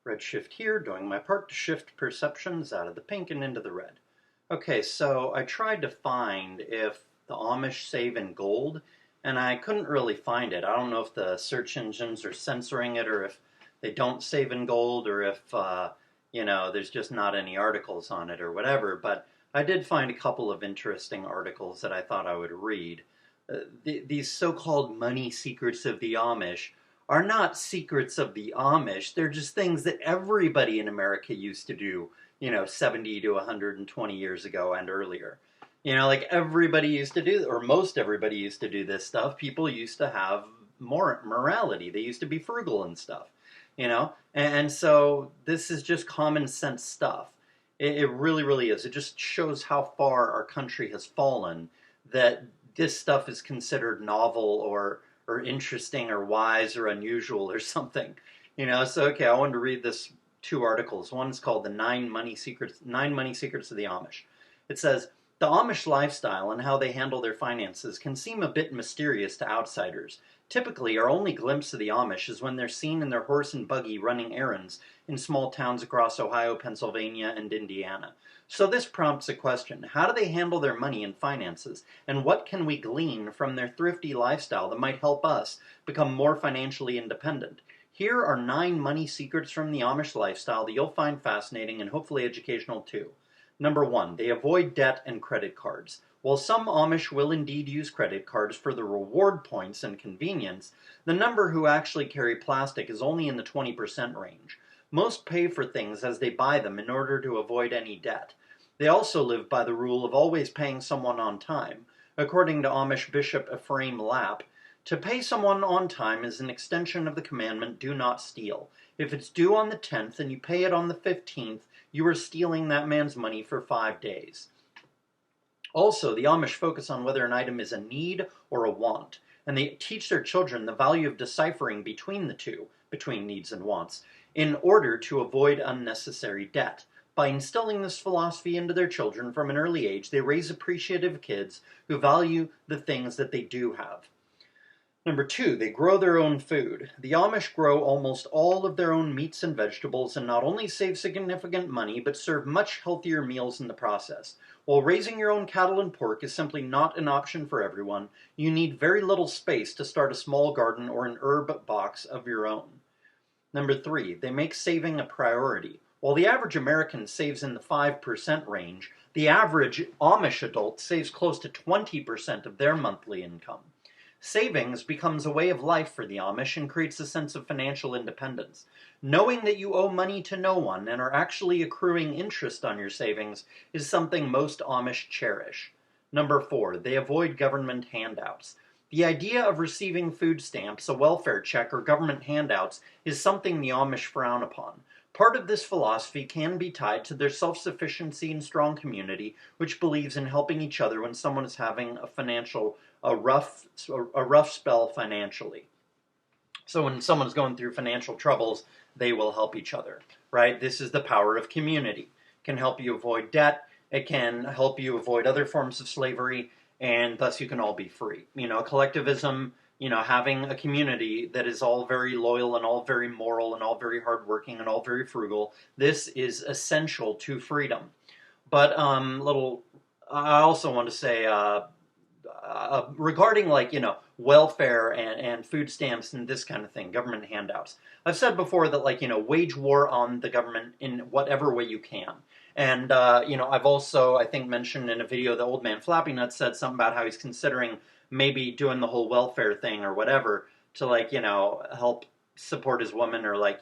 Redshift here, doing my part to shift perceptions out of the pink and into the red. Okay, so I tried to find if the Amish save in gold, and I couldn't really find it. I don't know if the search engines are censoring it, or if they don't save in gold, or if, there's just not any articles on it, or whatever, but I did find a couple of interesting articles that I thought I would read. These so-called money secrets of the Amish are not secrets of the Amish. They're just things that everybody in America used to do, 70 to 120 years ago and earlier. Like everybody used to do, or most everybody used to do this stuff. People used to have more morality. They used to be frugal and stuff, and so this is just common sense stuff. It really, really is. It just shows how far our country has fallen that this stuff is considered novel or interesting or wise or unusual or something. So okay, I wanted to read this two articles. One's called the Nine Money Secrets of the Amish. It says, the Amish lifestyle and how they handle their finances can seem a bit mysterious to outsiders. Typically, our only glimpse of the Amish is when they're seen in their horse and buggy running errands in small towns across Ohio, Pennsylvania, and Indiana. So this prompts a question. How do they handle their money and finances? And what can we glean from their thrifty lifestyle that might help us become more financially independent? Here are 9 money secrets from the Amish lifestyle that you'll find fascinating and hopefully educational too. Number 1, they avoid debt and credit cards. While some Amish will indeed use credit cards for the reward points and convenience, the number who actually carry plastic is only in the 20% range. Most pay for things as they buy them in order to avoid any debt. They also live by the rule of always paying someone on time. According to Amish Bishop Ephraim Lapp, to pay someone on time is an extension of the commandment, do not steal. If it's due on the 10th and you pay it on the 15th, you are stealing that man's money for 5 days. Also, the Amish focus on whether an item is a need or a want, and they teach their children the value of deciphering between the two, between needs and wants, in order to avoid unnecessary debt. By instilling this philosophy into their children from an early age, they raise appreciative kids who value the things that they do have. Number 2, they grow their own food. The Amish grow almost all of their own meats and vegetables and not only save significant money, but serve much healthier meals in the process. While raising your own cattle and pork is simply not an option for everyone, you need very little space to start a small garden or an herb box of your own. Number 3, they make saving a priority. While the average American saves in the 5% range, the average Amish adult saves close to 20% of their monthly income. Savings becomes a way of life for the Amish and creates a sense of financial independence. Knowing that you owe money to no one and are actually accruing interest on your savings is something most Amish cherish. Number 4, they avoid government handouts. The idea of receiving food stamps, a welfare check, or government handouts is something the Amish frown upon. Part of this philosophy can be tied to their self-sufficiency and strong community, which believes in helping each other when someone is having a rough spell financially. So when someone's going through financial troubles, they will help each other, right? This is the power of community. It can help you avoid debt. It can help you avoid other forms of slavery, and thus you can all be free. Collectivism, having a community that is all very loyal and all very moral and all very hardworking and all very frugal, this is essential to freedom. But I also want to say, regarding welfare and food stamps and this kind of thing, government handouts. I've said before that wage war on the government in whatever way you can. And I've also, I think, mentioned in a video the old man Flappy Nuts said something about how he's considering maybe doing the whole welfare thing or whatever to help support his woman or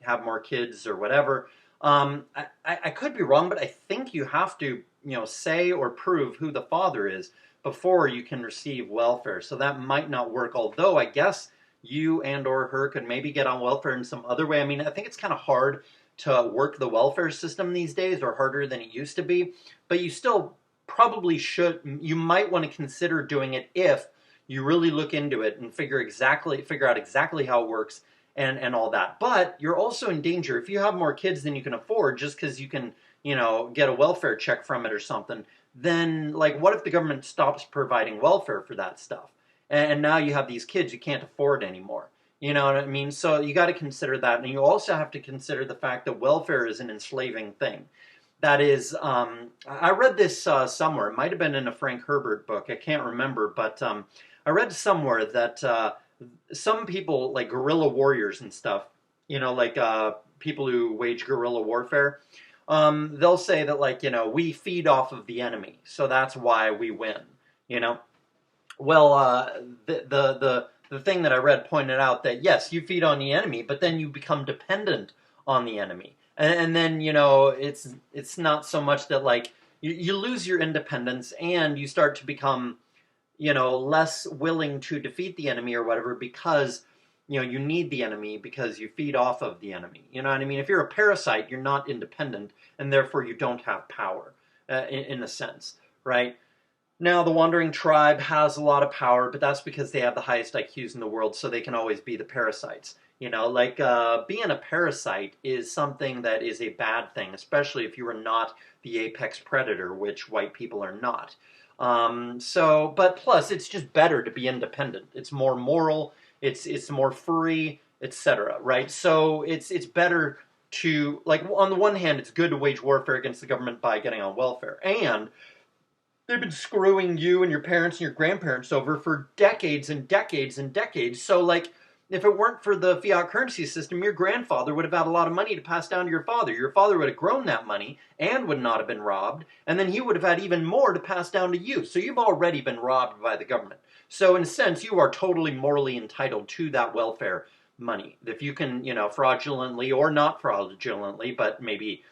have more kids or whatever. I could be wrong, but I think you have to say or prove who the father is before you can receive welfare. So that might not work, although I guess you and or her could maybe get on welfare in some other way. I mean, I think it's kind of hard to work the welfare system these days, or harder than it used to be, but you still probably you might want to consider doing it if you really look into it and figure out exactly how it works and all that. But you're also in danger if you have more kids than you can afford just because you can, get a welfare check from it or something. Then, what if the government stops providing welfare for that stuff? And now you have these kids you can't afford anymore. You know what I mean? So you got to consider that, and you also have to consider the fact that welfare is an enslaving thing. That is, I read this somewhere. It might have been in a Frank Herbert book. I can't remember, but I read somewhere that some people, like guerrilla warriors and stuff, like people who wage guerrilla warfare, they'll say that, like, we feed off of the enemy, so that's why we win. You know, well, the thing that I read pointed out that yes, you feed on the enemy, but then you become dependent on the enemy, and then it's not so much that, like, you lose your independence and you start to become less willing to defeat the enemy or whatever, because you need the enemy because you feed off of the enemy. You know what I mean? If you're a parasite, you're not independent, and therefore you don't have power, in a sense, right? Now, the Wandering Tribe has a lot of power, but that's because they have the highest IQs in the world, so they can always be the parasites. Like, being a parasite is something that is a bad thing, especially if you are not the apex predator, which white people are not. But plus, it's just better to be independent. It's more moral, it's more free, etc. Right? So it's better to, like, on the one hand, it's good to wage warfare against the government by getting on welfare, and they've been screwing you and your parents and your grandparents over for decades and decades and decades. So, like, if it weren't for the fiat currency system, your grandfather would have had a lot of money to pass down to your father. Your father would have grown that money and would not have been robbed, and then he would have had even more to pass down to you. So you've already been robbed by the government. So in a sense, you are totally morally entitled to that welfare money. If you can, fraudulently or not fraudulently, but maybe,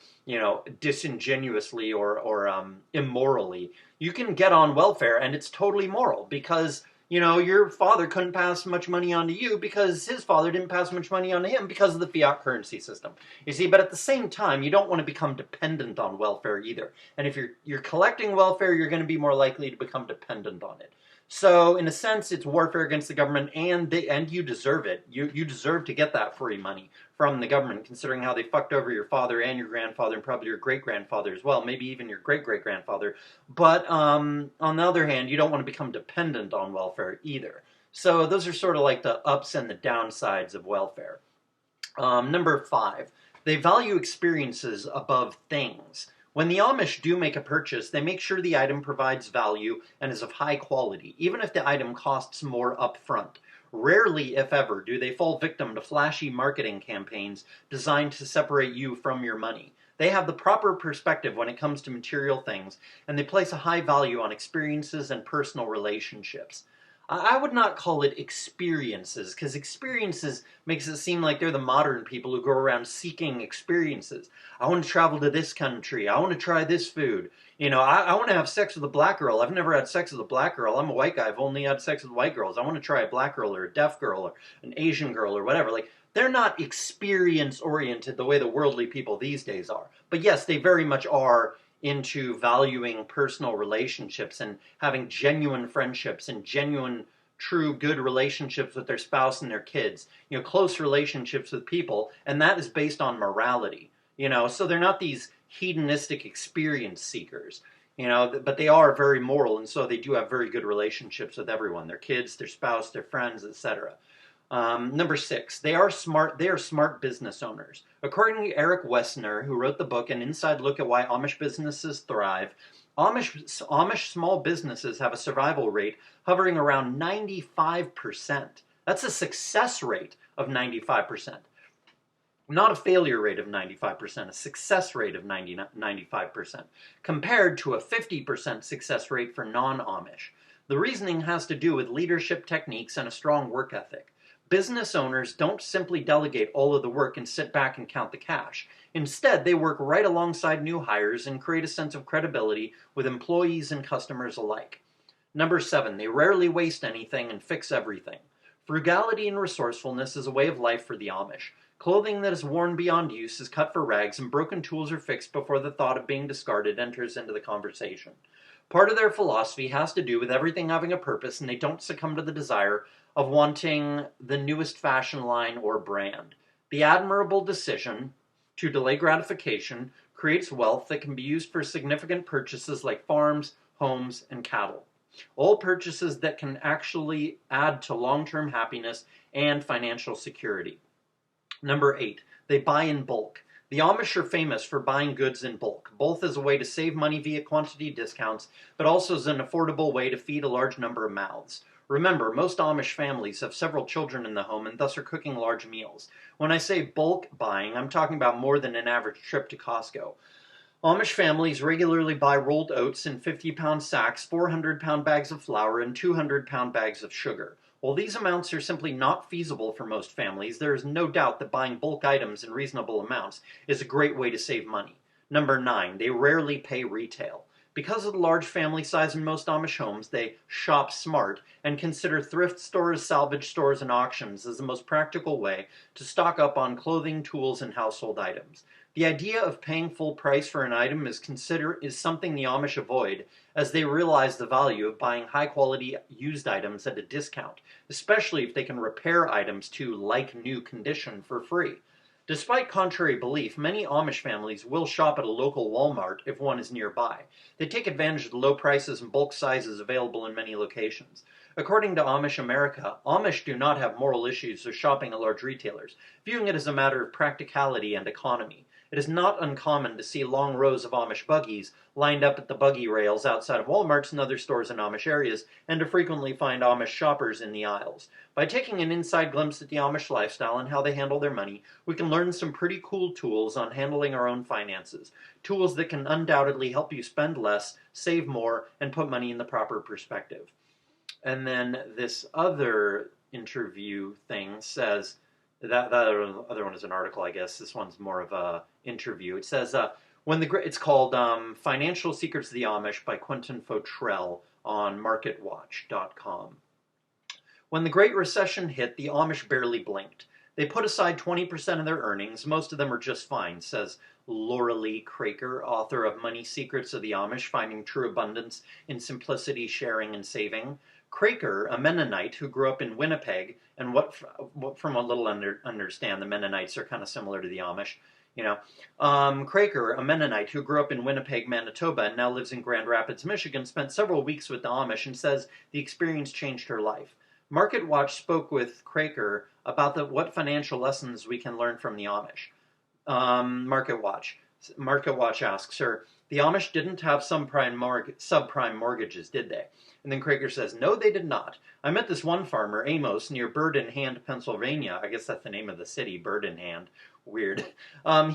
disingenuously or immorally, you can get on welfare, and it's totally moral because your father couldn't pass much money on to you because his father didn't pass much money on to him because of the fiat currency system. You see, but at the same time, you don't want to become dependent on welfare either. And if you're collecting welfare, you're going to be more likely to become dependent on it. So in a sense, it's warfare against the government, and you deserve it. You deserve to get that free money from the government, considering how they fucked over your father and your grandfather and probably your great-grandfather as well, maybe even your great-great-grandfather. But on the other hand, you don't want to become dependent on welfare either. So those are sort of like the ups and the downsides of welfare. Number 5, they value experiences above things. When the Amish do make a purchase, they make sure the item provides value and is of high quality, even if the item costs more upfront. Rarely, if ever, do they fall victim to flashy marketing campaigns designed to separate you from your money. They have the proper perspective when it comes to material things, and they place a high value on experiences and personal relationships. I would not call it experiences, because experiences makes it seem like they're the modern people who go around seeking experiences. I want to travel to this country. I want to try this food. I want to have sex with a black girl. I've never had sex with a black girl. I'm a white guy. I've only had sex with white girls. I want to try a black girl or a deaf girl or an Asian girl or whatever. Like, they're not experience-oriented the way the worldly people these days are. But yes, they very much are into valuing personal relationships and having genuine friendships and genuine, true, good relationships with their spouse and their kids. Close relationships with people, and that is based on morality. So they're not these hedonistic experience seekers. But they are very moral, and so they do have very good relationships with everyone: their kids, their spouse, their friends, etc. Number 6, they are smart. They are smart business owners. According to Eric Wessner, who wrote the book An Inside Look at Why Amish Businesses Thrive, Amish small businesses have a survival rate hovering around 95%. That's a success rate of 95%. Not a failure rate of 95%, a success rate of 95%, compared to a 50% success rate for non-Amish. The reasoning has to do with leadership techniques and a strong work ethic. Business owners don't simply delegate all of the work and sit back and count the cash. Instead, they work right alongside new hires and create a sense of credibility with employees and customers alike. Number 7, they rarely waste anything and fix everything. Frugality and resourcefulness is a way of life for the Amish. Clothing that is worn beyond use is cut for rags, and broken tools are fixed before the thought of being discarded enters into the conversation. Part of their philosophy has to do with everything having a purpose, and they don't succumb to the desire of wanting the newest fashion line or brand. The admirable decision to delay gratification creates wealth that can be used for significant purchases like farms, homes, and cattle. All purchases that can actually add to long-term happiness and financial security. Number 8, they buy in bulk. The Amish are famous for buying goods in bulk, both as a way to save money via quantity discounts, but also as an affordable way to feed a large number of mouths. Remember, most Amish families have several children in the home and thus are cooking large meals. When I say bulk buying, I'm talking about more than an average trip to Costco. Amish families regularly buy rolled oats in 50-pound sacks, 400-pound bags of flour, and 200-pound bags of sugar. While these amounts are simply not feasible for most families, there is no doubt that buying bulk items in reasonable amounts is a great way to save money. Number 9, they rarely pay retail. Because of the large family size in most Amish homes, they shop smart and consider thrift stores, salvage stores, and auctions as the most practical way to stock up on clothing, tools, and household items. The idea of paying full price for an item is something the Amish avoid, as they realize the value of buying high-quality used items at a discount, especially if they can repair items to like-new condition for free. Despite contrary belief, many Amish families will shop at a local Walmart if one is nearby. They take advantage of the low prices and bulk sizes available in many locations. According to Amish America, Amish do not have moral issues with shopping at large retailers, viewing it as a matter of practicality and economy. It is not uncommon to see long rows of Amish buggies lined up at the buggy rails outside of Walmarts and other stores in Amish areas, and to frequently find Amish shoppers in the aisles. By taking an inside glimpse at the Amish lifestyle and how they handle their money, we can learn some pretty cool tools on handling our own finances. Tools that can undoubtedly help you spend less, save more, and put money in the proper perspective. And then this other interview thing says, that other one is an article, I guess. This one's more of a interview. It says, it's called Financial Secrets of the Amish by Quentin Fotrell on MarketWatch.com. When the Great Recession hit, the Amish barely blinked. They put aside 20% of their earnings. Most of them are just fine, says Lauralee Craker, author of Money Secrets of the Amish, Finding True Abundance in Simplicity, Sharing, and Saving. Craker, a Mennonite who grew up in Winnipeg, and what from a little understand, the Mennonites are kind of similar to the Amish, Craker, a Mennonite who grew up in Winnipeg, Manitoba, and now lives in Grand Rapids, Michigan, spent several weeks with the Amish and says the experience changed her life. MarketWatch spoke with Craker about what financial lessons we can learn from the Amish. MarketWatch asks her, the Amish didn't have subprime mortgages, did they? And then Craker says, no, they did not. I met this one farmer, Amos, near Bird in Hand, Pennsylvania. I guess that's the name of the city, Bird in Hand. Weird.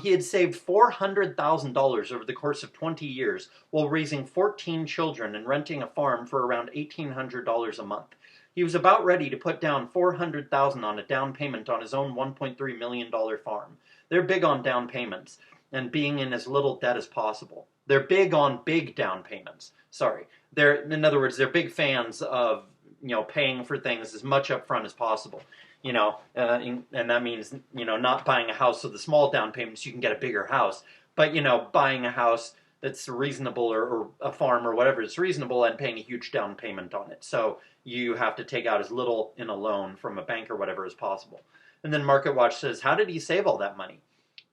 He had saved $400,000 over the course of 20 years while raising 14 children and renting a farm for around $1,800 a month. He was about ready to put down $400,000 on a down payment on his own $1.3 million farm. They're big on down payments and being in as little debt as possible. They're big on big down payments. Sorry. In other words, they're big fans of, paying for things as much up front as possible. And that means, not buying a house with the small down payments, you can get a bigger house. But, buying a house that's reasonable or a farm or whatever is reasonable and paying a huge down payment on it. So you have to take out as little in a loan from a bank or whatever as possible. And then MarketWatch says, how did he save all that money?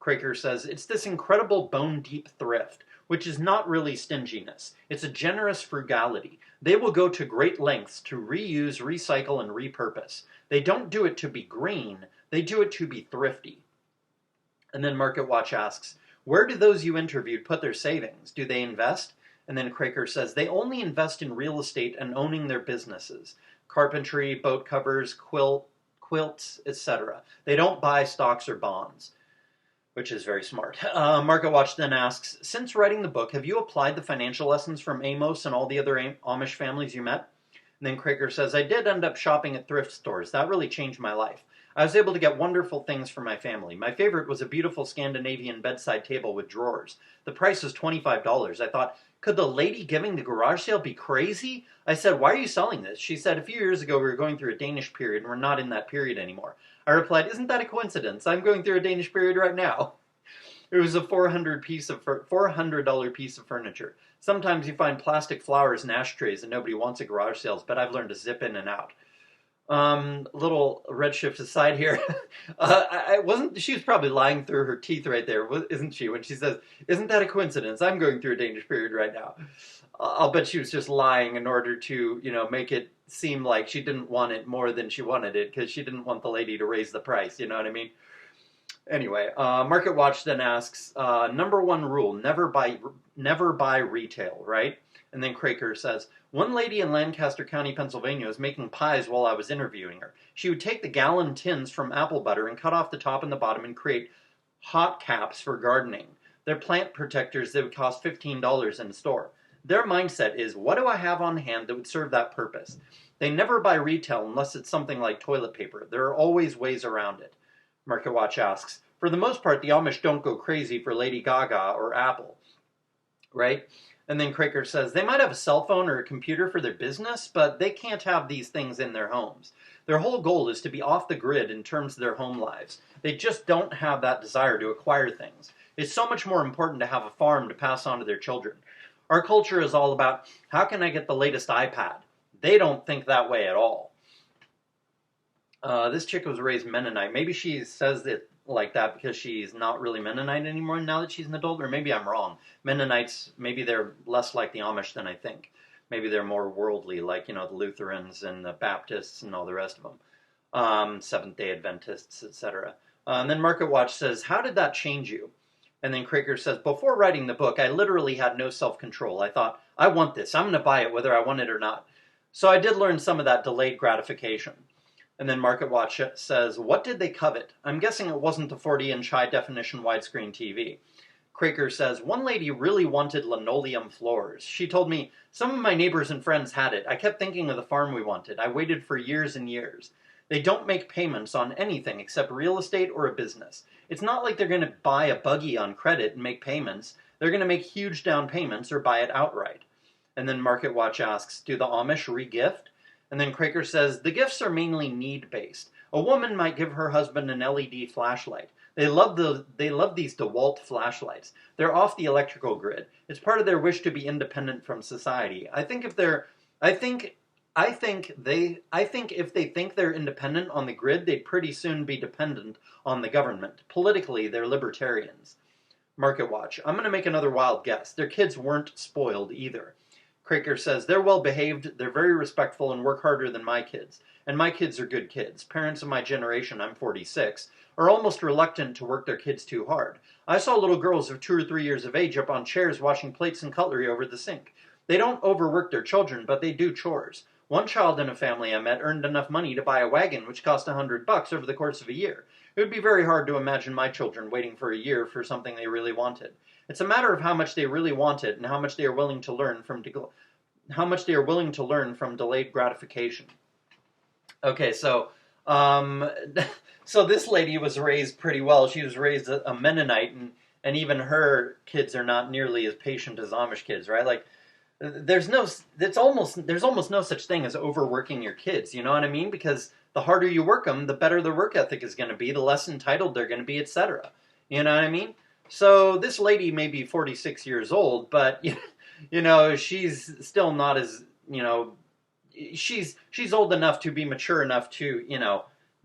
Craker says, it's this incredible bone-deep thrift, which is not really stinginess. It's a generous frugality. They will go to great lengths to reuse, recycle, and repurpose. They don't do it to be green. They do it to be thrifty. And then MarketWatch asks, where do those you interviewed put their savings? Do they invest? And then Craker says, they only invest in real estate and owning their businesses. Carpentry, boat covers, quilts, etc. They don't buy stocks or bonds, which is very smart. MarketWatch then asks, since writing the book, have you applied the financial lessons from Amos and all the other Amish families you met? And then Craker says, I did end up shopping at thrift stores. That really changed my life. I was able to get wonderful things for my family. My favorite was a beautiful Scandinavian bedside table with drawers. The price was $25. I thought, could the lady giving the garage sale be crazy? I said, why are you selling this? She said, a few years ago we were going through a Danish period and we're not in that period anymore. I replied, isn't that a coincidence? I'm going through a Danish period right now. It was a $400 piece of furniture. Sometimes you find plastic flowers and ashtrays and nobody wants at garage sales, but I've learned to zip in and out. Little redshift aside here. She was probably lying through her teeth right there, isn't she? When she says, isn't that a coincidence? I'm going through a Danish period right now. I'll bet she was just lying in order to, make it seem like she didn't want it more than she wanted it because she didn't want the lady to raise the price. You know what I mean? Anyway, Market Watch then asks, number one rule, never buy retail, right? And then Craker says, one lady in Lancaster County, Pennsylvania was making pies while I was interviewing her. She would take the gallon tins from apple butter and cut off the top and the bottom and create hot caps for gardening. They're plant protectors that would cost $15 in the store. Their mindset is, what do I have on hand that would serve that purpose? They never buy retail unless it's something like toilet paper. There are always ways around it. Market Watch asks, for the most part, the Amish don't go crazy for Lady Gaga or Apple, right? And then Craker says, they might have a cell phone or a computer for their business, but they can't have these things in their homes. Their whole goal is to be off the grid in terms of their home lives. They just don't have that desire to acquire things. It's so much more important to have a farm to pass on to their children. Our culture is all about, how can I get the latest iPad? They don't think that way at all. This chick was raised Mennonite. Maybe she says it like that because she's not really Mennonite anymore now that she's an adult, or maybe I'm wrong. Mennonites, maybe they're less like the Amish than I think. Maybe they're more worldly, like, the Lutherans and the Baptists and all the rest of them. Seventh-day Adventists, etc. And then Market Watch says, how did that change you? And then Craker says, before writing the book, I literally had no self-control. I thought, I want this. I'm going to buy it whether I want it or not. So I did learn some of that delayed gratification. And then Market Watch says, what did they covet? I'm guessing it wasn't a 40-inch high-definition widescreen TV. Craker says, one lady really wanted linoleum floors. She told me, some of my neighbors and friends had it. I kept thinking of the farm we wanted. I waited for years and years. They don't make payments on anything except real estate or a business. It's not like they're going to buy a buggy on credit and make payments. They're going to make huge down payments or buy it outright. And then Market Watch asks, do the Amish re-gift? And then Craker says, the gifts are mainly need-based. A woman might give her husband an LED flashlight. They love these DeWalt flashlights. They're off the electrical grid. It's part of their wish to be independent from society. I think if they think they're independent on the grid, they'd pretty soon be dependent on the government. Politically, they're libertarians. Market Watch. I'm going to make another wild guess. Their kids weren't spoiled either. Craker says, they're well behaved, they're very respectful, and work harder than my kids. And my kids are good kids. Parents of my generation, I'm 46, are almost reluctant to work their kids too hard. I saw little girls of 2 or 3 years of age up on chairs washing plates and cutlery over the sink. They don't overwork their children, but they do chores. One child in a family I met earned enough money to buy a wagon which cost $100 over the course of a year. It would be very hard to imagine my children waiting for a year for something they really wanted. It's a matter of how much they really want it and how much they are willing to learn from delayed gratification. Okay, so so this lady was raised pretty well. She was raised a Mennonite, and even her kids are not nearly as patient as Amish kids, right? Like, there's almost no such thing as overworking your kids. You know what I mean? Because the harder you work them, the better their work ethic is going to be, the less entitled they're going to be, etc. You know what I mean? So this lady may be 46 years old, but she's still not as, she's old enough to be mature enough to,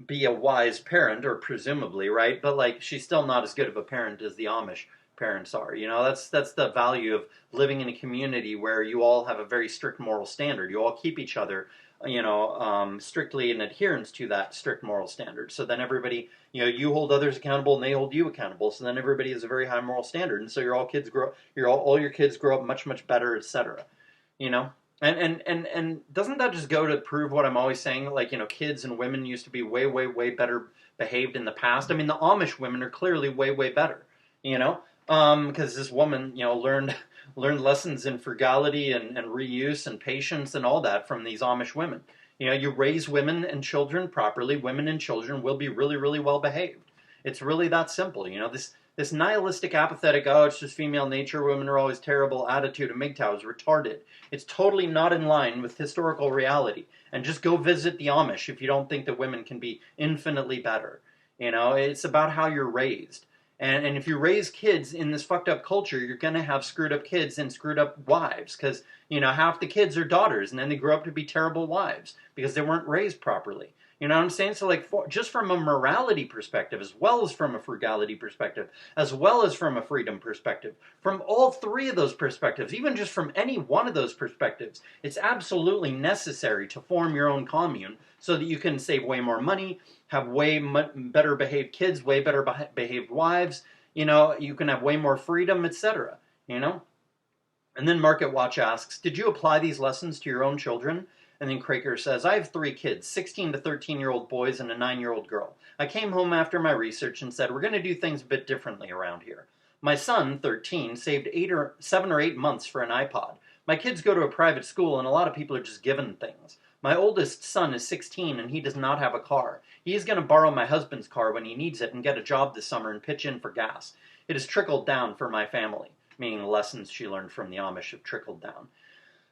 be a wise parent, or presumably, right? But like, she's still not as good of a parent as the Amish parents are. That's the value of living in a community where you all have a very strict moral standard. You all keep each other, strictly in adherence to that strict moral standard. So then everybody, you hold others accountable and they hold you accountable. So then everybody has a very high moral standard. And so all your kids grow up much, much better, etc. And doesn't that just go to prove what I'm always saying? Like, kids and women used to be way, way, way better behaved in the past. I mean, the Amish women are clearly way, way better, because this woman, learned lessons in frugality and reuse and patience and all that from these Amish women. You raise women and children properly, women and children will be really, really well behaved. It's really that simple. This nihilistic, apathetic, it's just female nature, women are always terrible attitude of MGTOW is retarded. It's totally not in line with historical reality. And just go visit the Amish if you don't think that women can be infinitely better. It's about how you're raised. And if you raise kids in this fucked up culture, you're going to have screwed up kids and screwed up wives. Because, half the kids are daughters, and then they grow up to be terrible wives because they weren't raised properly. You know what I'm saying? So like just from a morality perspective, as well as from a frugality perspective, as well as from a freedom perspective, from all three of those perspectives, even just from any one of those perspectives, it's absolutely necessary to form your own commune so that you can save way more money, have way better behaved kids, way better behaved wives, you know, you can have way more freedom, etc., you know? And then Market Watch asks, did you apply these lessons to your own children? And then Craker says, I have 3 kids, 16 to 13-year-old boys and a 9-year-old girl. I came home after my research and said, we're going to do things a bit differently around here. My son, 13, saved 7 or 8 months for an iPod. My kids go to a private school and a lot of people are just given things. My oldest son is 16 and he does not have a car. He is going to borrow my husband's car when he needs it and get a job this summer and pitch in for gas. It has trickled down for my family. Meaning lessons she learned from the Amish have trickled down.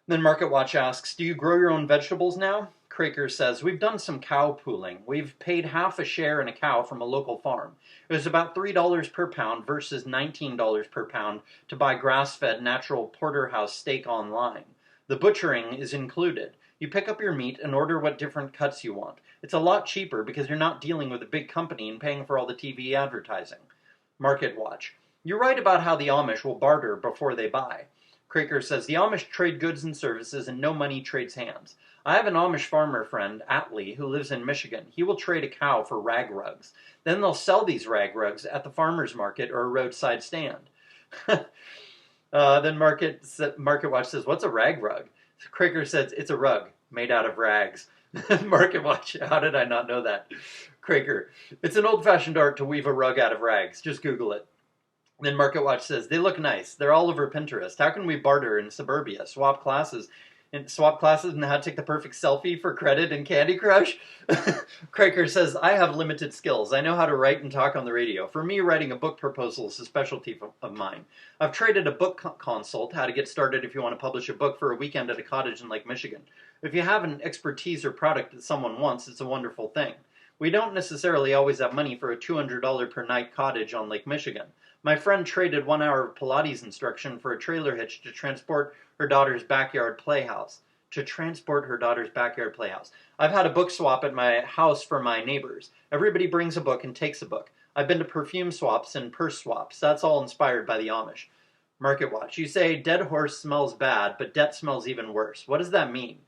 Then Market Watch asks, do you grow your own vegetables now? Craker says, we've done some cow pooling. We've paid half a share in a cow from a local farm. It was about $3 per pound versus $19 per pound to buy grass-fed natural porterhouse steak online. The butchering is included. You pick up your meat and order what different cuts you want. It's a lot cheaper because you're not dealing with a big company and paying for all the TV advertising. Market Watch. You're right about how the Amish will barter before they buy. Craker says, the Amish trade goods and services and no money trades hands. I have an Amish farmer friend, Atlee, who lives in Michigan. He will trade a cow for rag rugs. Then they'll sell these rag rugs at the farmer's market or a roadside stand. Then Market Watch says, what's a rag rug? Craker says, it's a rug made out of rags. Market Watch, how did I not know that? Craker, it's an old-fashioned art to weave a rug out of rags. Just Google it. Then Market Watch says, they look nice. They're all over Pinterest. How can we barter in suburbia? Swap classes and how to take the perfect selfie for credit in Candy Crush? Craker says, I have limited skills. I know how to write and talk on the radio. For me, writing a book proposal is a specialty of mine. I've traded a book consult, how to get started if you want to publish a book, for a weekend at a cottage in Lake Michigan. If you have an expertise or product that someone wants, it's a wonderful thing. We don't necessarily always have money for a $200 per night cottage on Lake Michigan. My friend traded 1 hour of Pilates instruction for a trailer hitch to transport her daughter's backyard playhouse. I've had a book swap at my house for my neighbors. Everybody brings a book and takes a book. I've been to perfume swaps and purse swaps. That's all inspired by the Amish. Market Watch. You say dead horse smells bad, but debt smells even worse. What does that mean?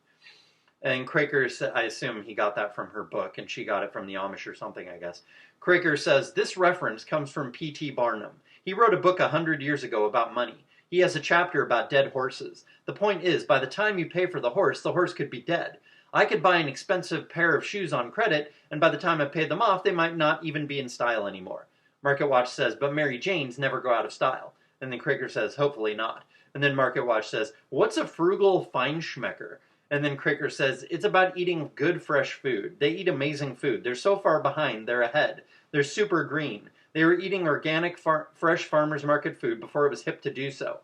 And Craker, I assume he got that from her book, and she got it from the Amish or something, I guess. Craker says, this reference comes from P.T. Barnum. He wrote a book 100 years ago about money. He has a chapter about dead horses. The point is, by the time you pay for the horse could be dead. I could buy an expensive pair of shoes on credit, and by the time I paid them off, they might not even be in style anymore. Market Watch says, but Mary Janes never go out of style. And then Craker says, hopefully not. And then Market Watch says, what's a frugal feinschmecker? And then Craker says, it's about eating good fresh food. They eat amazing food. They're so far behind, they're ahead. They're super green. They were eating organic, fresh farmers market food before it was hip to do so.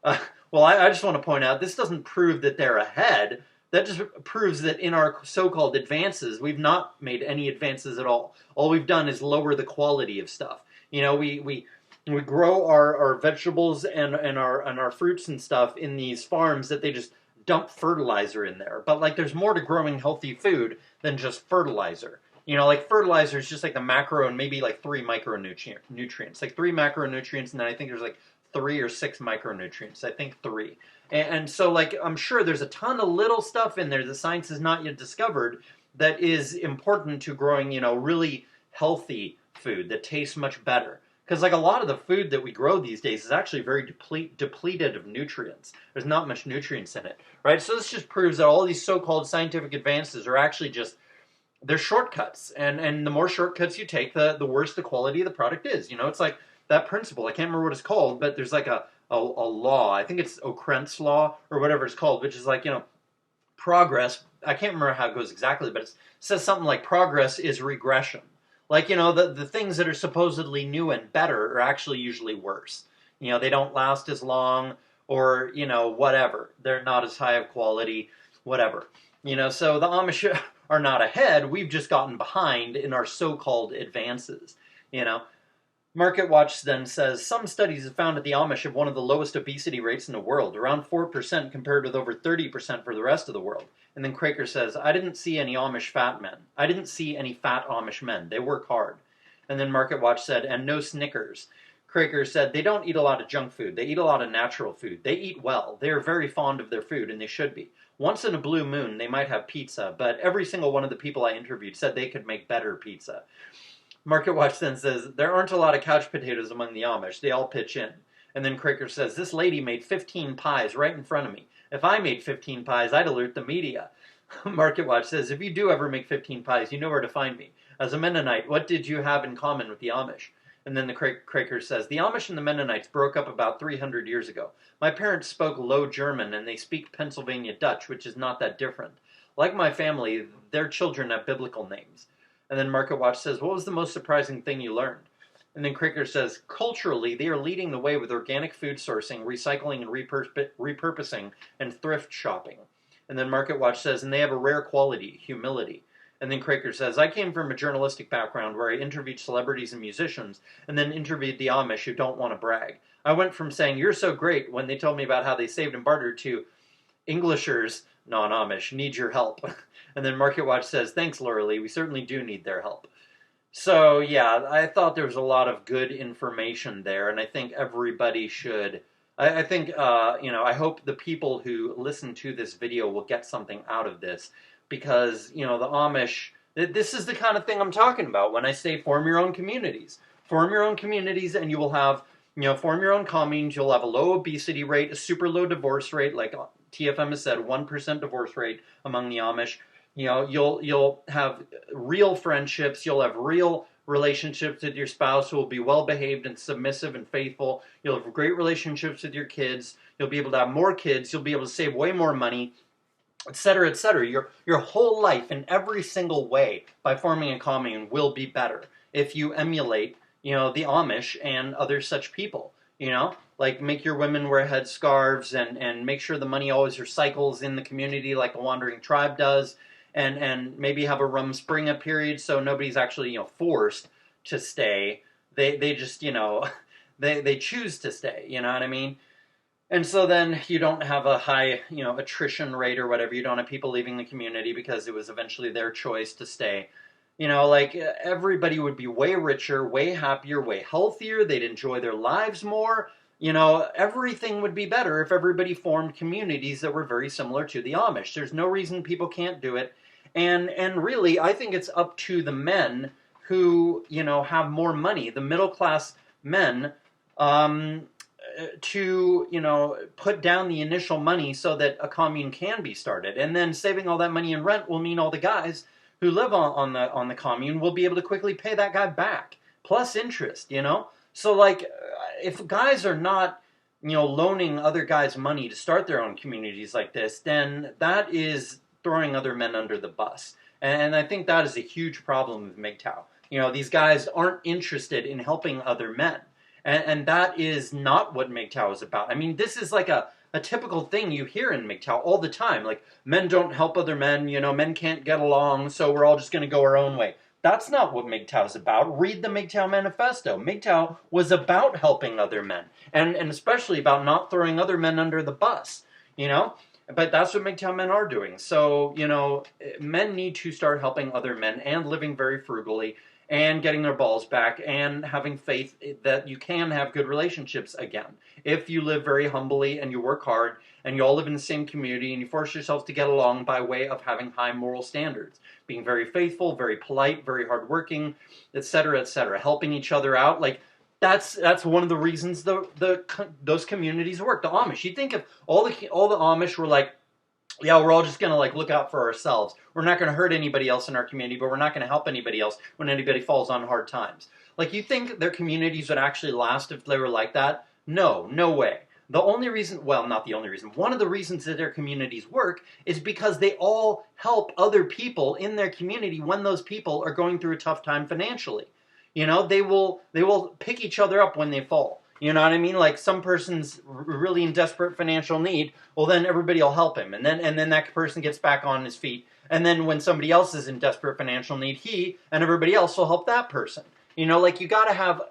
Well, I just want to point out, this doesn't prove that they're ahead. That just proves that in our so-called advances, we've not made any advances at all. All we've done is lower the quality of stuff. You know, we grow our vegetables and our fruits and stuff in these farms that they just dump fertilizer in there. But like, there's more to growing healthy food than just fertilizer. You know, like fertilizer is just like the macro and maybe like 3 micronutrients. Like 3 macronutrients, and then I think there's like 3 or 6 micronutrients. I think 3. And so like, I'm sure there's a ton of little stuff in there that science has not yet discovered that is important to growing, you know, really healthy food that tastes much better. Because like a lot of the food that we grow these days is actually very depleted of nutrients. There's not much nutrients in it, right? So this just proves that all these so-called scientific advances are actually just, they're shortcuts. And the more shortcuts you take, the worse the quality of the product is. You know, it's like that principle. I can't remember what it's called, but there's like a law. I think it's O'Krent's law or whatever it's called, which is like, you know, progress. I can't remember how it goes exactly, but it says something like progress is regression. Like, you know, the things that are supposedly new and better are actually usually worse. You know, they don't last as long, or, you know, whatever. They're not as high of quality, whatever. You know, so the Amish are not ahead. We've just gotten behind in our so-called advances, you know. Market Watch then says, some studies have found that the Amish have one of the lowest obesity rates in the world, around 4% compared with over 30% for the rest of the world. And then Craker says, I didn't see any Amish fat men. I didn't see any fat Amish men. They work hard. And then Market Watch said, and no Snickers. Craker said, they don't eat a lot of junk food. They eat a lot of natural food. They eat well. They are very fond of their food, and they should be. Once in a blue moon, they might have pizza, but every single one of the people I interviewed said they could make better pizza. Market Watch then says, there aren't a lot of couch potatoes among the Amish. They all pitch in. And then Craker says, this lady made 15 pies right in front of me. If I made 15 pies, I'd alert the media. Market Watch says, if you do ever make 15 pies, you know where to find me. As a Mennonite, what did you have in common with the Amish? And then the Craker says, the Amish and the Mennonites broke up about 300 years ago. My parents spoke Low German, and they speak Pennsylvania Dutch, which is not that different. Like my family, their children have biblical names. And then Market Watch says, what was the most surprising thing you learned? And then Craker says, culturally, they are leading the way with organic food sourcing, recycling and repurposing, and thrift shopping. And then Market Watch says, and they have a rare quality, humility. And then Craker says, I came from a journalistic background where I interviewed celebrities and musicians, and then interviewed the Amish who don't want to brag. I went from saying, you're so great, when they told me about how they saved and bartered, to Englishers, non-Amish, need your help. And then Market Watch says, thanks, Laura Lee, we certainly do need their help. So, yeah, I thought there was a lot of good information there, and I think everybody should, I think, I hope the people who listen to this video will get something out of this, because, the Amish, this is the kind of thing I'm talking about when I say form your own communities. Form your own communities, and you will have, form your own communes, you'll have a low obesity rate, a super low divorce rate, like TFM has said, 1% divorce rate among the Amish. You'll have real friendships. You'll have real relationships with your spouse who will be well-behaved and submissive and faithful. You'll have great relationships with your kids. You'll be able to have more kids. You'll be able to save way more money, etc., etc. Your whole life in every single way by forming a commune will be better if you emulate, the Amish and other such people, Like make your women wear headscarves and make sure the money always recycles in the community like the Wandering Tribe does. And maybe have a Rumspringa period so nobody's actually, forced to stay. They just, they choose to stay, you know what I mean? And so then you don't have a high, attrition rate or whatever. You don't have people leaving the community because it was eventually their choice to stay. Everybody would be way richer, way happier, way healthier. They'd enjoy their lives more. Everything would be better if everybody formed communities that were very similar to the Amish. There's no reason people can't do it. And really, I think it's up to the men who, have more money, the middle class men, to, put down the initial money so that a commune can be started. And then saving all that money in rent will mean all the guys who live on the commune will be able to quickly pay that guy back, plus interest, So, if guys are not, loaning other guys money to start their own communities like this, then that is throwing other men under the bus. And I think that is a huge problem with MGTOW. These guys aren't interested in helping other men. And that is not what MGTOW is about. I mean, this is like a typical thing you hear in MGTOW all the time. Like, men don't help other men, men can't get along, so we're all just going to go our own way. That's not what MGTOW is about. Read the MGTOW manifesto. MGTOW was about helping other men, and especially about not throwing other men under the bus, But that's what MGTOW men are doing. So, men need to start helping other men and living very frugally and getting their balls back and having faith that you can have good relationships again. If you live very humbly and you work hard and you all live in the same community and you force yourselves to get along by way of having high moral standards, being very faithful, very polite, very hardworking, etc., etc., helping each other out, that's one of the reasons those communities work. The Amish. You think if all the Amish were like, yeah, we're all just going to look out for ourselves. We're not going to hurt anybody else in our community, but we're not going to help anybody else when anybody falls on hard times. You think their communities would actually last if they were like that? No, no way. The only reason, well, not the only reason, one of the reasons that their communities work is because they all help other people in their community when those people are going through a tough time financially. They will pick each other up when they fall. You know what I mean? Some person's really in desperate financial need, well then everybody will help him. And then that person gets back on his feet. And then when somebody else is in desperate financial need, he and everybody else will help that person. You gotta have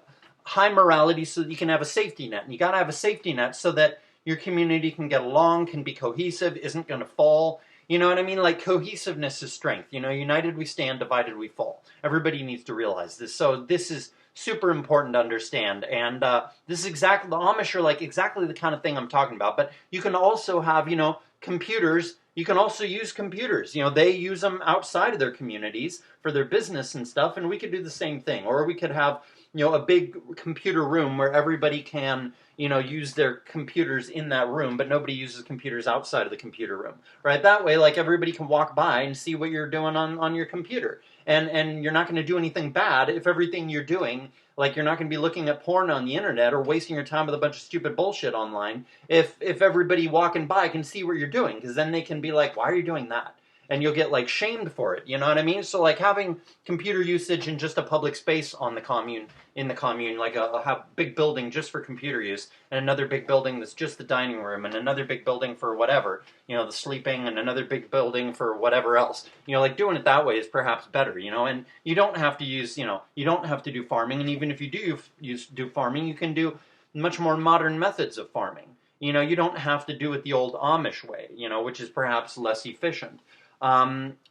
high morality so that you can have a safety net. And you got to have a safety net so that your community can get along, can be cohesive, isn't going to fall. You know what I mean? Like, cohesiveness is strength. You know, united we stand, divided we fall. Everybody needs to realize this. So this is super important to understand. And this is exactly, the Amish are like exactly the kind of thing I'm talking about. But you can also have, you know, computers. You can also use computers. You know, they use them outside of their communities for their business and stuff. And we could do the same thing. Or we could have, you know, a big computer room where everybody can, you know, use their computers in that room, but nobody uses computers outside of the computer room, right? That way, like, everybody can walk by and see what you're doing on your computer. And you're not going to do anything bad if everything you're doing, like, you're not going to be looking at porn on the internet or wasting your time with a bunch of stupid bullshit online if everybody walking by can see what you're doing, because then they can be like, why are you doing that? And you'll get, like, shamed for it, you know what I mean? So, like, having computer usage in just a public space on the commune, in the commune, like a big building just for computer use, and another big building that's just the dining room, and another big building for whatever, you know, the sleeping, and another big building for whatever else. You know, like, doing it that way is perhaps better, you know, and you don't have to use, you know, you don't have to do farming, and even if you do farming, you can do much more modern methods of farming. You know, you don't have to do it the old Amish way, you know, which is perhaps less efficient.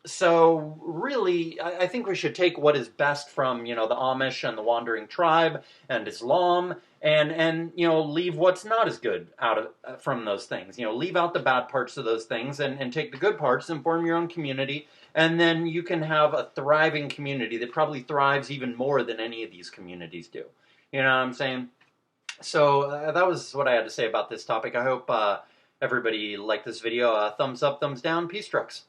So really, I think we should take what is best from, you know, the Amish and the Wandering Tribe and Islam, and you know, leave what's not as good out of from those things. You know, leave out the bad parts of those things and take the good parts and form your own community, and then you can have a thriving community that probably thrives even more than any of these communities do. You know what I'm saying? So that was what I had to say about this topic. I hope everybody liked this video. Thumbs up, thumbs down, peace trucks.